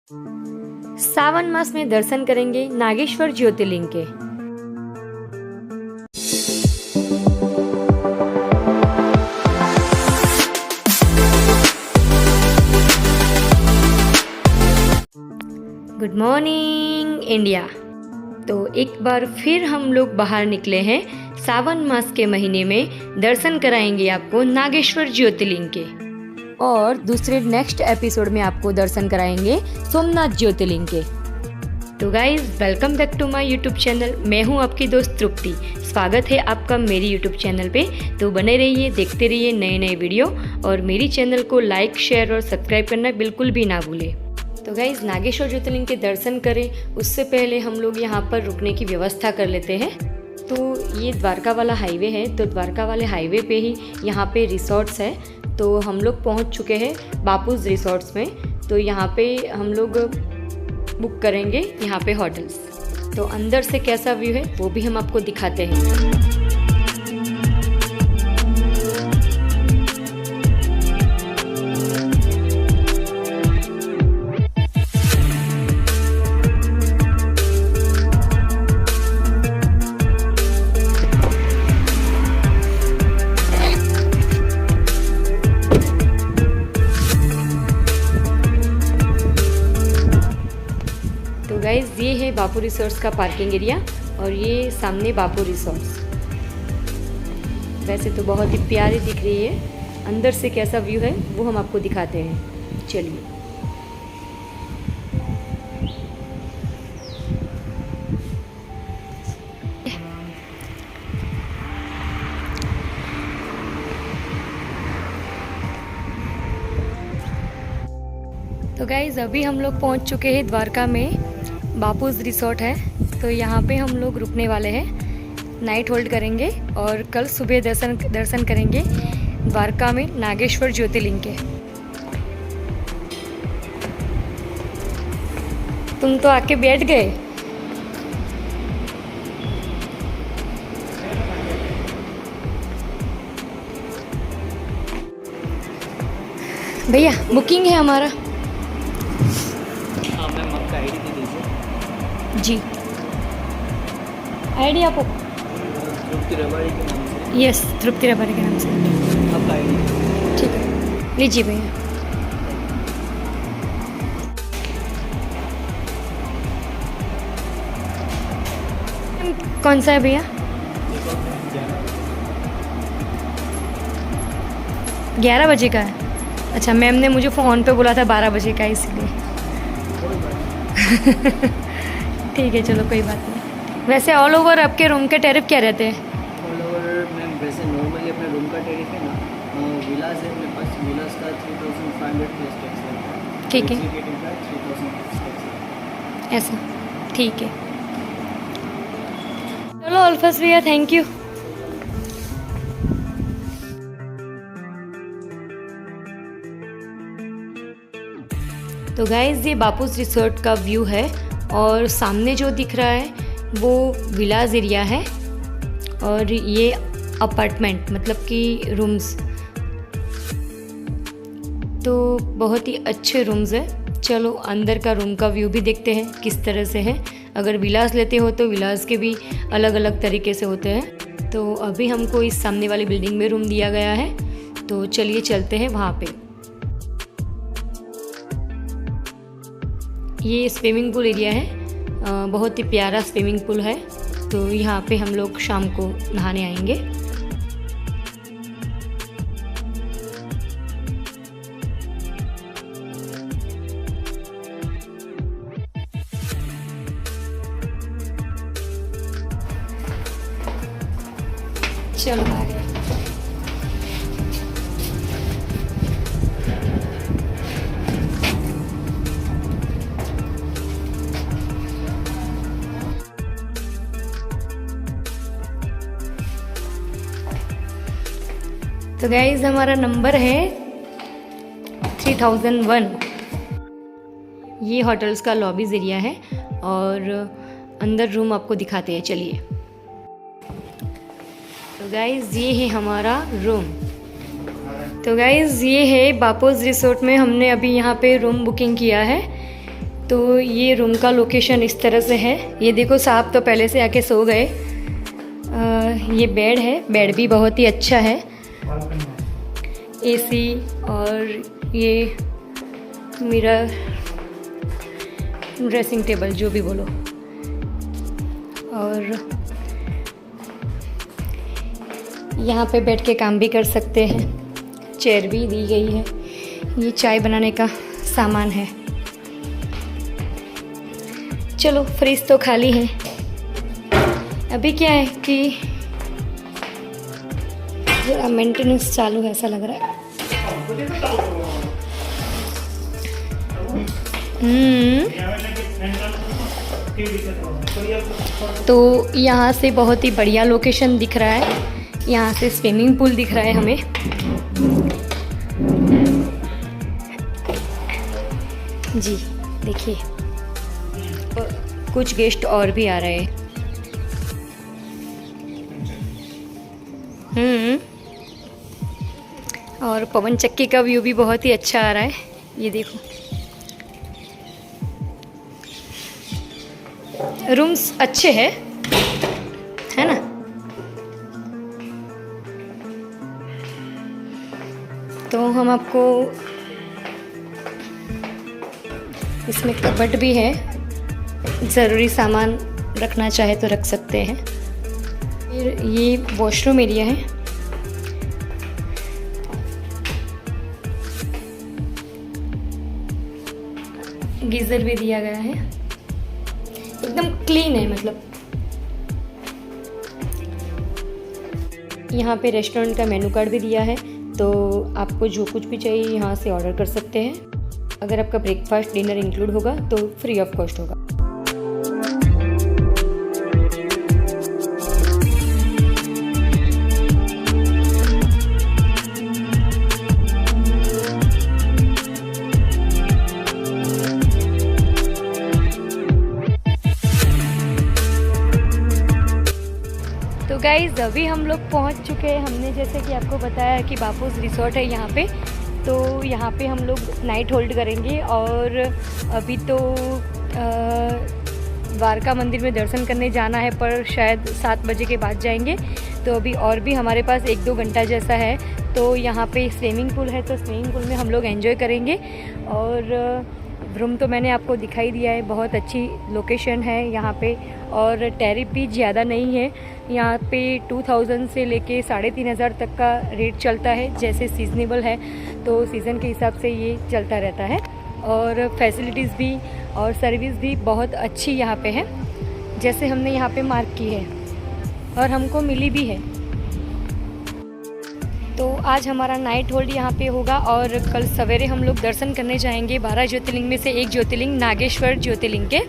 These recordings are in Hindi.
सावन मास में दर्शन करेंगे नागेश्वर ज्योतिर्लिंग के। Good morning India. तो एक बार फिर हम लोग बाहर निकले हैं सावन मास के महीने में। दर्शन कराएंगे आपको नागेश्वर ज्योतिर्लिंग के, और दूसरे नेक्स्ट एपिसोड में आपको दर्शन कराएंगे सोमनाथ ज्योतिर्लिंग के। तो guys welcome back to my YouTube channel. मैं हूं आपकी दोस्त तृप्ति। स्वागत है आपका मेरी यूट्यूब चैनल पे। तो बने रहिए, देखते रहिए नए नए वीडियो, और मेरी चैनल को लाइक, शेयर और सब्सक्राइब करना बिल्कुल भी ना भूलें। तो गाइज नागेश्वर ज्योतिर्लिंग के दर्शन करें उससे पहले हम लोग यहाँ पर रुकने की व्यवस्था कर लेते हैं। तो ये द्वारका वाला हाईवे है, तो द्वारका वाले हाईवे पे ही यहाँ पे रिसोर्ट्स है। तो हम लोग पहुँच चुके हैं बापूज रिसोर्ट्स में। तो यहाँ पे हम लोग बुक करेंगे यहाँ पे होटल्स। तो अंदर से कैसा व्यू है वो भी हम आपको दिखाते हैं। गाइज ये है बापू रिसोर्ट्स का पार्किंग एरिया, और ये सामने बापू रिसोर्ट्स। वैसे तो बहुत ही प्यारी दिख रही है, अंदर से कैसा व्यू है वो हम आपको दिखाते हैं। चलिए। तो गाइज अभी हम लोग पहुंच चुके हैं द्वारका में। बापूज रिसोर्ट है, तो यहाँ पे हम लोग रुकने वाले हैं, नाइट होल्ड करेंगे और कल सुबह दर्शन करेंगे द्वारका में नागेश्वर ज्योतिर्लिंग के। तुम तो आके बैठ गए। भैया बुकिंग है हमारा। जी आईडी आपको? तृप्ति रबारी के नाम से। यस, तृप्ति रबारी के नाम से। आपका आईडी? ठीक है, लीजिए भैया। कौन सा है भैया? 11 बजे का है। अच्छा, मैम ने मुझे फ़ोन पे बोला था 12 बजे का, इसलिए। ठीक है, चलो कोई बात नहीं। वैसे ऑल ओवर आपके रूम के टैरिफ क्या रहते हैं? ऑल ओवर मैम वैसे नॉर्मली अपने रूम का टैरिफ है ना, विलास है अपने पास, विलास का 3500 प्लस टैक्स है। ठीक है, 3000 प्लस टैक्स है। ऐसा ठीक है। चलो अल्फाज भैया, थैंक यू। तो गाइज ये बापूज रिसोर्ट का व्यू है, और सामने जो दिख रहा है वो विलाज एरिया है, और ये अपार्टमेंट मतलब कि रूम्स। तो बहुत ही अच्छे रूम्स है। चलो अंदर का रूम का व्यू भी देखते हैं किस तरह से है। अगर विलास लेते हो तो विलास के भी अलग अलग तरीके से होते हैं। तो अभी हमको इस सामने वाली बिल्डिंग में रूम दिया गया है, तो चलिए चलते हैं वहाँ पे। ये स्विमिंग पूल एरिया है, बहुत ही प्यारा स्विमिंग पूल है। तो यहाँ पे हम लोग शाम को नहाने आएंगे। चलो आ गए। तो गाइज हमारा नंबर है 3001। ये होटल्स का लॉबीज एरिया है, और अंदर रूम आपको दिखाते हैं। चलिए। तो गाइज ये है हमारा रूम। तो गाइज़ ये है बापूज रिसोर्ट में हमने अभी यहाँ पे रूम बुकिंग किया है। तो ये रूम का लोकेशन इस तरह से है। ये देखो साहब तो पहले से आके सो गए। ये बेड है, बेड भी बहुत ही अच्छा है, एसी और ये मिरर, ड्रेसिंग टेबल जो भी बोलो। और यहाँ पे बैठ के काम भी कर सकते हैं, चेयर भी दी गई है। ये चाय बनाने का सामान है। चलो फ्रिज तो खाली है। अभी क्या है कि जरा मेंटेनेंस चालू है ऐसा लग रहा है। तो यहाँ से बहुत ही बढ़िया लोकेशन दिख रहा है। यहाँ से स्विमिंग पूल दिख रहा है हमें। जी देखिए, कुछ गेस्ट और भी आ रहे हैं। और पवन चक्की का व्यू भी बहुत ही अच्छा आ रहा है। ये देखो, रूम्स अच्छे हैं, है ना। तो हम आपको इसमें कबर्ड भी है, ज़रूरी सामान रखना चाहे तो रख सकते हैं। फिर ये वॉशरूम एरिया है। गीज़र भी दिया गया है, एकदम क्लीन है मतलब। यहाँ पे रेस्टोरेंट का मेनू कार्ड भी दिया है, तो आपको जो कुछ भी चाहिए यहाँ से ऑर्डर कर सकते हैं। अगर आपका ब्रेकफास्ट डिनर इंक्लूड होगा तो फ्री ऑफ कॉस्ट होगा। तो गाइज़ अभी हम लोग पहुंच चुके हैं। हमने जैसे कि आपको बताया कि बापूस रिसोर्ट है यहाँ पे, तो यहाँ पे हम लोग नाइट होल्ड करेंगे। और अभी तो द्वारका मंदिर में दर्शन करने जाना है, पर शायद 7 बजे के बाद जाएंगे। तो अभी और भी हमारे पास 1-2 घंटा जैसा है। तो यहाँ पे स्विमिंग पूल है, तो स्विमिंग पूल में हम लोग एंजॉय करेंगे। और रूम तो मैंने आपको दिखाई दिया है, बहुत अच्छी लोकेशन है यहाँ पे। और टैरिफ भी ज़्यादा नहीं है यहाँ पे। 2000 से लेके 3500 तक का रेट चलता है, जैसे सीजनेबल है तो सीज़न के हिसाब से ये चलता रहता है। और फैसिलिटीज़ भी और सर्विस भी बहुत अच्छी यहाँ पे है, जैसे हमने यहाँ पे मार्क की है और हमको मिली भी है। तो आज हमारा नाइट होल्ड यहाँ पे होगा और कल सवेरे हम लोग दर्शन करने जाएंगे 12 ज्योतिर्लिंग में से एक ज्योतिर्लिंग नागेश्वर ज्योतिर्लिंग के।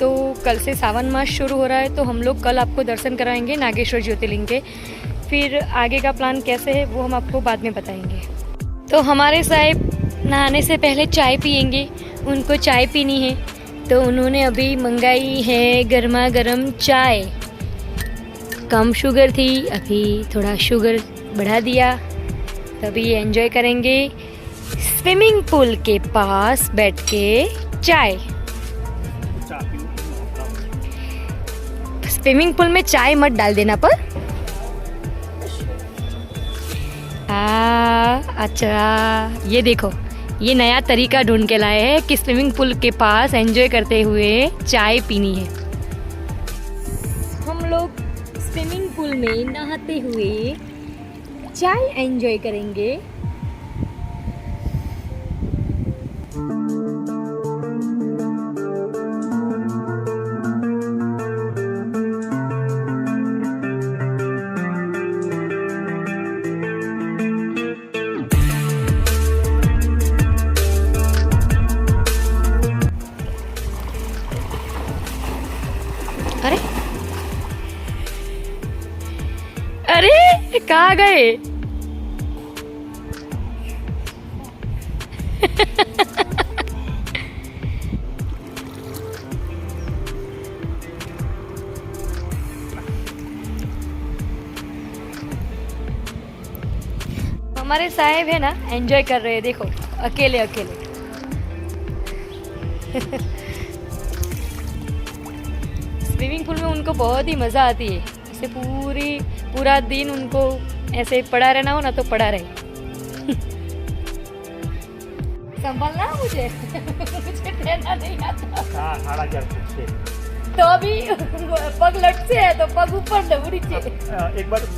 तो कल से सावन मास शुरू हो रहा है, तो हम लोग कल आपको दर्शन कराएंगे नागेश्वर ज्योतिर्लिंग के। फिर आगे का प्लान कैसे है वो हम आपको बाद में बताएंगे। तो हमारे साहब नहाने से पहले चाय पियेंगे, उनको चाय पीनी है, तो उन्होंने अभी मंगाई है गर्मा गर्म चाय। कम शुगर थी, अभी थोड़ा शुगर बढ़ा दिया। तभी एंजॉय करेंगे स्विमिंग पूल के पास बैठ के चाय। स्विमिंग पूल में चाय मत डाल देना पर। अच्छा, ये देखो, ये नया तरीका ढूंढ के लाए हैं कि स्विमिंग पूल के पास एंजॉय करते हुए चाय पीनी है। हम लोग स्विमिंग पूल में नहाते हुए चाय एंजॉय करेंगे। अरे अरे कहाँ गए? हमारे साहेब है ना, एंजॉय कर रहे हैं, देखो अकेले अकेले। स्विमिंग पूल में उनको बहुत ही मज़ा आती है। ऐसे पूरा दिन उनको ऐसे पड़ा रहना हो ना तो पड़ा रहे। संभालना मुझे मुझे तैरना नहीं आता। हाँ, खड़ा कर से। तो अभी पग लट से है तो पग ऊपर दबू नीचे। एक बार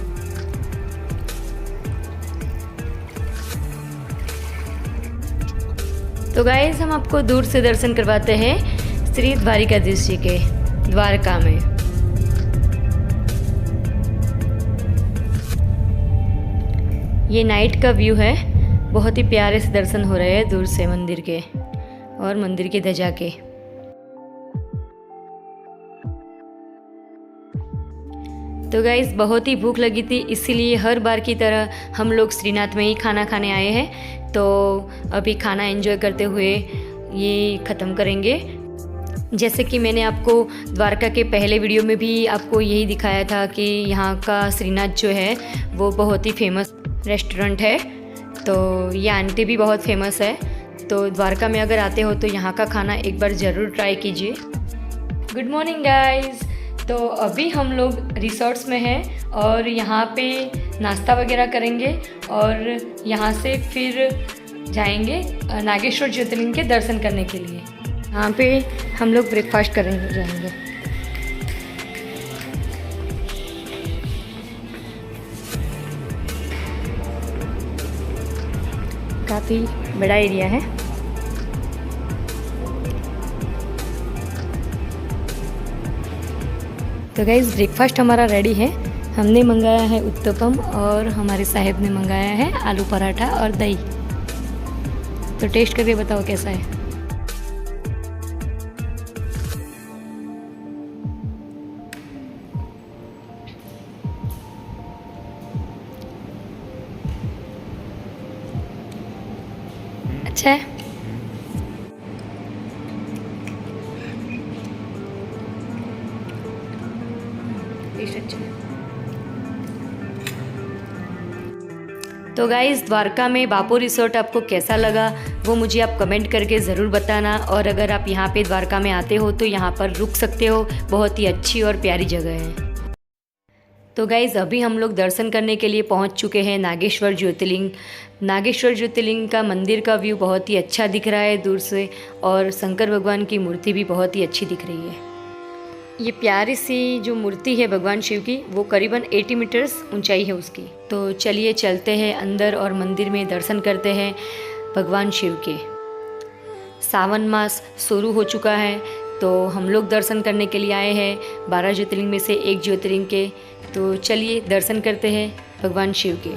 तो गाइस हम आपको दूर से दर्शन करवाते हैं श्री द्वारिकाधीश जी के द्वारका में। ये नाइट का व्यू है, बहुत ही प्यारे से दर्शन हो रहे हैं दूर से मंदिर के और मंदिर की ध्वजा के। तो गाइस बहुत ही भूख लगी थी, इसीलिए हर बार की तरह हम लोग श्रीनाथ में ही खाना खाने आए हैं। तो अभी खाना एंजॉय करते हुए ये ख़त्म करेंगे। जैसे कि मैंने आपको द्वारका के पहले वीडियो में भी आपको यही दिखाया था कि यहाँ का श्रीनाथ जो है वो बहुत ही फेमस रेस्टोरेंट है। तो ये आंटी भी बहुत फेमस है। तो द्वारका में अगर आते हो तो यहाँ का खाना एक बार ज़रूर ट्राई कीजिए। Good morning guys. तो अभी हम लोग रिसोर्ट्स में हैं और यहाँ पे नाश्ता वगैरह करेंगे और यहाँ से फिर जाएंगे नागेश्वर ज्योतिर्लिंग के दर्शन करने के लिए। यहाँ पे हम लोग ब्रेकफास्ट करेंगे जाएंगे। काफ़ी बड़ा एरिया है। तो गाइस ब्रेकफास्ट हमारा रेडी है। हमने मंगाया है उत्तपम और हमारे साहिब ने मंगाया है आलू पराठा और दही। तो टेस्ट करके बताओ कैसा है। अच्छा है। अच्छा है। तो गाइस द्वारका में बापू रिसोर्ट आपको कैसा लगा वो मुझे आप कमेंट करके ज़रूर बताना। और अगर आप यहाँ पे द्वारका में आते हो तो यहाँ पर रुक सकते हो, बहुत ही अच्छी और प्यारी जगह है। तो गाइज़ अभी हम लोग दर्शन करने के लिए पहुँच चुके हैं नागेश्वर ज्योतिर्लिंग। नागेश्वर ज्योतिर्लिंग का मंदिर का व्यू बहुत ही अच्छा दिख रहा है दूर से और शंकर भगवान की मूर्ति भी बहुत ही अच्छी दिख रही है। ये प्यारी सी जो मूर्ति है भगवान शिव की वो करीबन 80 मीटर्स ऊंचाई है उसकी। तो चलिए चलते हैं अंदर और मंदिर में दर्शन करते हैं भगवान शिव के। सावन मास शुरू हो चुका है तो हम लोग दर्शन करने के लिए आए हैं 12 ज्योतिर्लिंग में से एक ज्योतिर्लिंग के। तो चलिए दर्शन करते हैं भगवान शिव के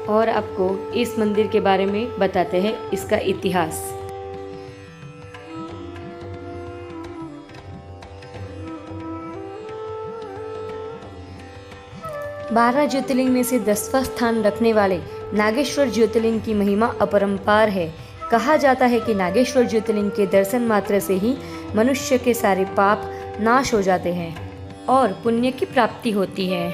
और आपको इस मंदिर के बारे में बताते हैं, इसका इतिहास। बारह ज्योतिर्लिंग में से 10वां स्थान रखने वाले नागेश्वर ज्योतिर्लिंग की महिमा अपरंपार है। कहा जाता है कि नागेश्वर ज्योतिर्लिंग के दर्शन मात्र से ही मनुष्य के सारे पाप नाश हो जाते हैं और पुण्य की प्राप्ति होती है।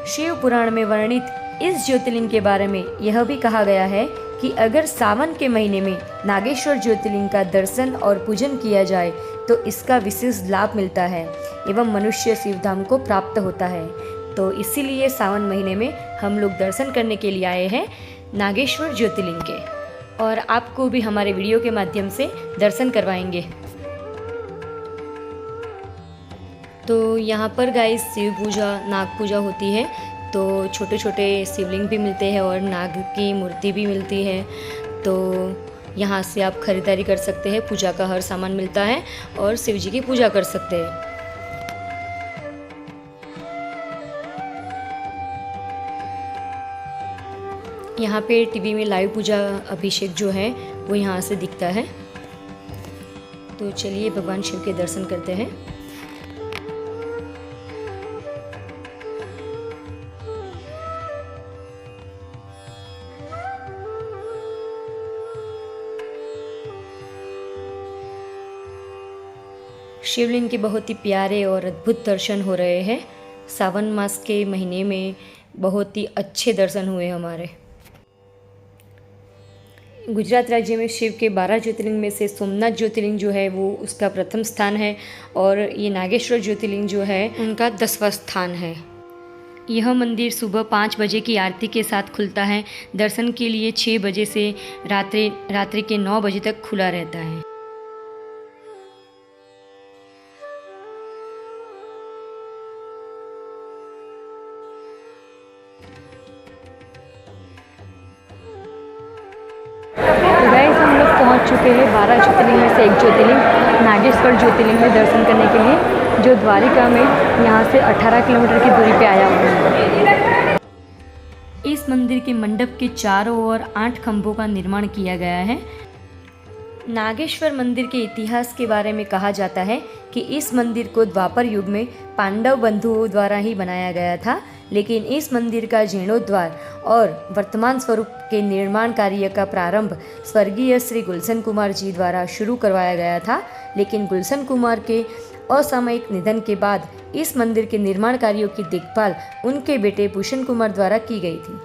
शिव पुराण में वर्णित इस ज्योतिर्लिंग के बारे में यह भी कहा गया है कि अगर सावन के महीने में नागेश्वर ज्योतिर्लिंग का दर्शन और पूजन किया जाए तो इसका विशेष लाभ मिलता है एवं मनुष्य शिवधाम को प्राप्त होता है। तो इसीलिए सावन महीने में हम लोग दर्शन करने के लिए आए हैं नागेश्वर ज्योतिर्लिंग के और आपको भी हमारे वीडियो के माध्यम से दर्शन करवाएंगे। तो यहाँ पर गाइस शिव पूजा नाग पूजा होती है। तो छोटे छोटे शिवलिंग भी मिलते हैं और नाग की मूर्ति भी मिलती है। तो यहाँ से आप खरीदारी कर सकते हैं, पूजा का हर सामान मिलता है और शिव जी की पूजा कर सकते हैं। यहाँ पे टीवी में लाइव पूजा अभिषेक जो है वो यहाँ से दिखता है। तो चलिए भगवान शिव के दर्शन करते हैं। शिवलिंग के बहुत ही प्यारे और अद्भुत दर्शन हो रहे हैं। सावन मास के महीने में बहुत ही अच्छे दर्शन हुए हमारे। गुजरात राज्य में शिव के 12 ज्योतिर्लिंग में से सोमनाथ ज्योतिर्लिंग जो है वो उसका प्रथम स्थान है और ये नागेश्वर ज्योतिर्लिंग जो है उनका 10वां स्थान है। यह मंदिर सुबह 5 बजे की आरती के साथ खुलता है। दर्शन के लिए 6 बजे से रात्रि के 9 बजे तक खुला रहता है। तो गाइस हम लोग पहुंच चुके हैं 12 ज्योतिर्लिंग में से एक ज्योतिर्लिंग नागेश्वर ज्योतिर्लिंग में दर्शन करने के लिए, जो द्वारिका में यहाँ से 18 किलोमीटर की दूरी पे आया हुआ है। इस मंदिर के मंडप के चारों ओर 8 खंभों का निर्माण किया गया है। नागेश्वर मंदिर के इतिहास के बारे में कहा जाता है कि इस मंदिर को द्वापर युग में पांडव बंधुओं द्वारा ही बनाया गया था, लेकिन इस मंदिर का जीर्णोद्धार और वर्तमान स्वरूप के निर्माण कार्य का प्रारंभ स्वर्गीय श्री गुलशन कुमार जी द्वारा शुरू करवाया गया था। लेकिन गुलशन कुमार के असामयिक निधन के बाद इस मंदिर के निर्माण कार्यों की देखभाल उनके बेटे भूषण कुमार द्वारा की गई थी।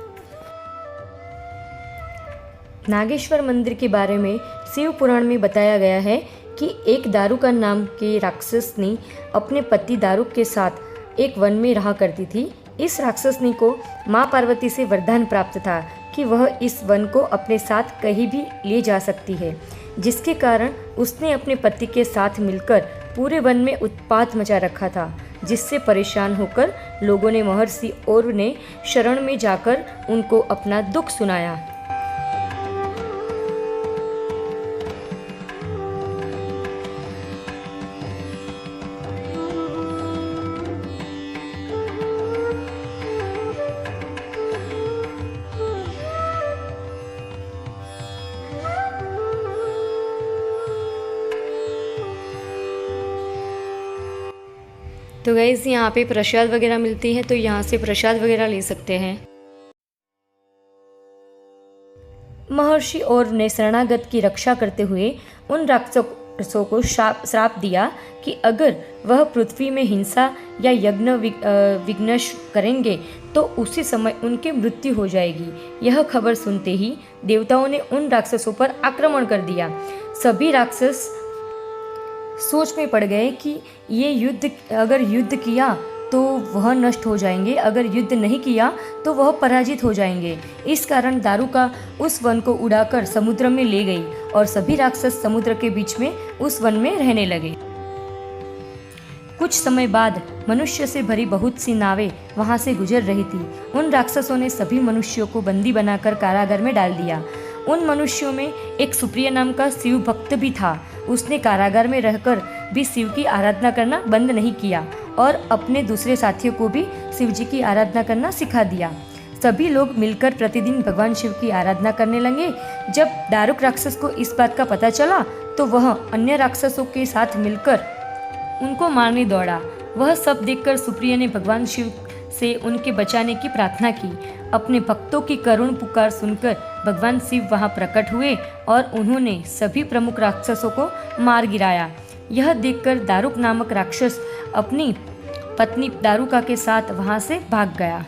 नागेश्वर मंदिर के बारे में शिव पुराण में बताया गया है कि एक दारुका नाम के राक्षसनी अपने पति दारुक के साथ एक वन में रहा करती थी। इस राक्षसनी को माँ पार्वती से वरदान प्राप्त था कि वह इस वन को अपने साथ कहीं भी ले जा सकती है, जिसके कारण उसने अपने पति के साथ मिलकर पूरे वन में उत्पात मचा रखा था, जिससे परेशान होकर लोगों ने महर्षि और ने शरण में जाकर उनको अपना दुख सुनाया। तो गाइस यहाँ पे प्रसाद वगैरह मिलती है, तो यहाँ से प्रसाद वगैरह ले सकते हैं। महर्षि और ने शरणागत की रक्षा करते हुए उन राक्षसों को श्राप दिया कि अगर वह पृथ्वी में हिंसा या यज्ञ विघ्नश करेंगे तो उसी समय उनकी मृत्यु हो जाएगी। यह खबर सुनते ही देवताओं ने उन राक्षसों पर आक्रमण कर दिया। सभी राक्षस सोच में पड़ गए कि अगर युद्ध किया तो वह नष्ट हो जाएंगे, अगर युद्ध नहीं किया तो वह पराजित हो जाएंगे। इस कारण दारुका उस वन को उड़ाकर समुद्र में ले गई और सभी राक्षस समुद्र के बीच में उस वन में रहने लगे। कुछ समय बाद मनुष्य से भरी बहुत सी नावें वहां से गुजर रही थी। उन राक्षसों ने सभी मनुष्यों को बंदी बनाकर कारागार में डाल दिया। उन मनुष्यों में एक सुप्रिय नाम का शिव भक्त भी था। उसने कारागार में रहकर भी शिव की आराधना करना बंद नहीं किया और अपने दूसरे साथियों को भी शिव जी की आराधना करना सिखा दिया। सभी लोग मिलकर प्रतिदिन भगवान शिव की आराधना करने लगे। जब दारुक राक्षस को इस बात का पता चला तो वह अन्य राक्षसों के साथ मिलकर उनको मारने दौड़ा। वह सब देखकर सुप्रिय ने भगवान शिव से उनके बचाने की प्रार्थना की। अपने भक्तों की करुण पुकार सुनकर भगवान शिव वहां प्रकट हुए और उन्होंने सभी प्रमुख राक्षसों को मार गिराया। यह देखकर दारुक नामक राक्षस अपनी पत्नी दारुका के साथ वहां से भाग गया।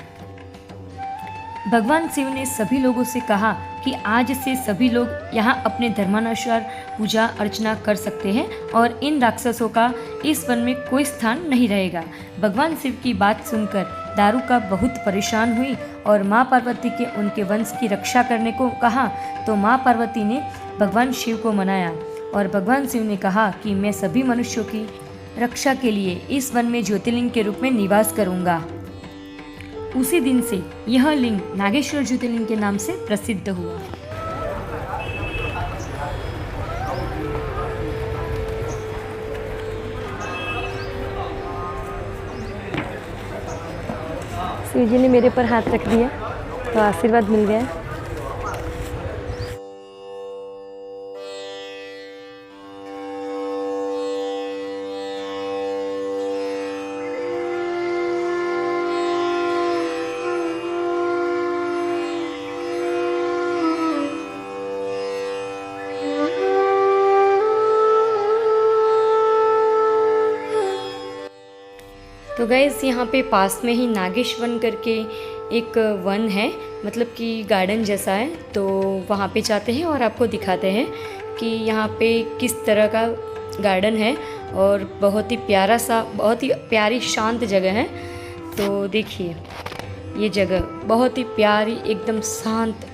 भगवान शिव ने सभी लोगों से कहा कि आज से सभी लोग यहाँ अपने धर्मानुसार पूजा अर्चना कर सकते हैं और इन राक्षसों का इस वन में कोई स्थान नहीं रहेगा। भगवान शिव की बात सुनकर दारुका बहुत परेशान हुई और माँ पार्वती के उनके वंश की रक्षा करने को कहा, तो माँ पार्वती ने भगवान शिव को मनाया और भगवान शिव ने कहा कि मैं सभी मनुष्यों की रक्षा के लिए इस वन में ज्योतिर्लिंग के रूप में निवास करूंगा। उसी दिन से यह लिंग नागेश्वर ज्योतिर्लिंग के नाम से प्रसिद्ध हुआ। शिव जी ने मेरे पर हाथ रख दिया तो आशीर्वाद मिल गया। तो गाइस यहाँ पे पास में ही नागेश्वन करके एक वन है, मतलब कि गार्डन जैसा है, तो वहाँ पे जाते हैं और आपको दिखाते हैं कि यहाँ पे किस तरह का गार्डन है। और बहुत ही प्यारा सा, बहुत ही प्यारी शांत जगह है। तो देखिए ये जगह बहुत ही प्यारी, एकदम शांत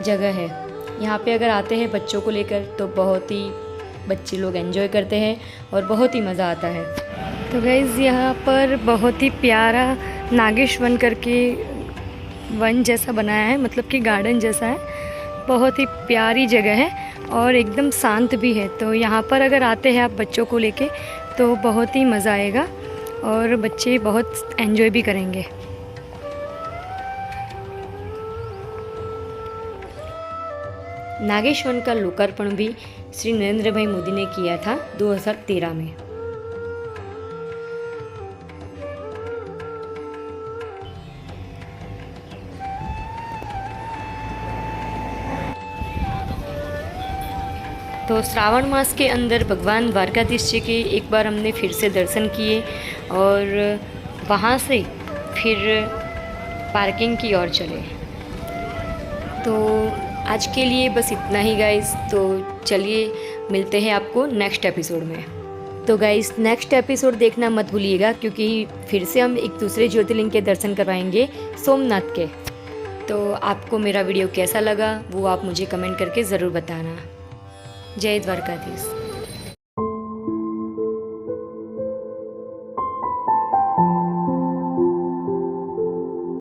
जगह है। यहाँ पे अगर आते हैं बच्चों को लेकर तो बहुत ही बच्चे लोग एंजॉय करते हैं और बहुत ही मज़ा आता है। तो गाइज़ यहाँ पर बहुत ही प्यारा नागेश वन करके वन जैसा बनाया है, मतलब कि गार्डन जैसा है। बहुत ही प्यारी जगह है और एकदम शांत भी है। तो यहाँ पर अगर आते हैं आप बच्चों को लेके तो बहुत ही मज़ा आएगा और बच्चे बहुत एंजॉय भी करेंगे। नागेश वन का लोकार्पण भी श्री नरेंद्र भाई मोदी ने किया था 2013 में। तो श्रावण मास के अंदर भगवान द्वारकाधीश जी के एक बार हमने फिर से दर्शन किए और वहाँ से फिर पार्किंग की ओर चले। तो आज के लिए बस इतना ही गाइस। तो चलिए मिलते हैं आपको नेक्स्ट एपिसोड में। तो गाइस नेक्स्ट एपिसोड देखना मत भूलिएगा, क्योंकि फिर से हम एक दूसरे ज्योतिर्लिंग के दर्शन करवाएंगे सोमनाथ के। तो आपको मेरा वीडियो कैसा लगा वो आप मुझे कमेंट करके ज़रूर बताना। जय द्वारकाधीश।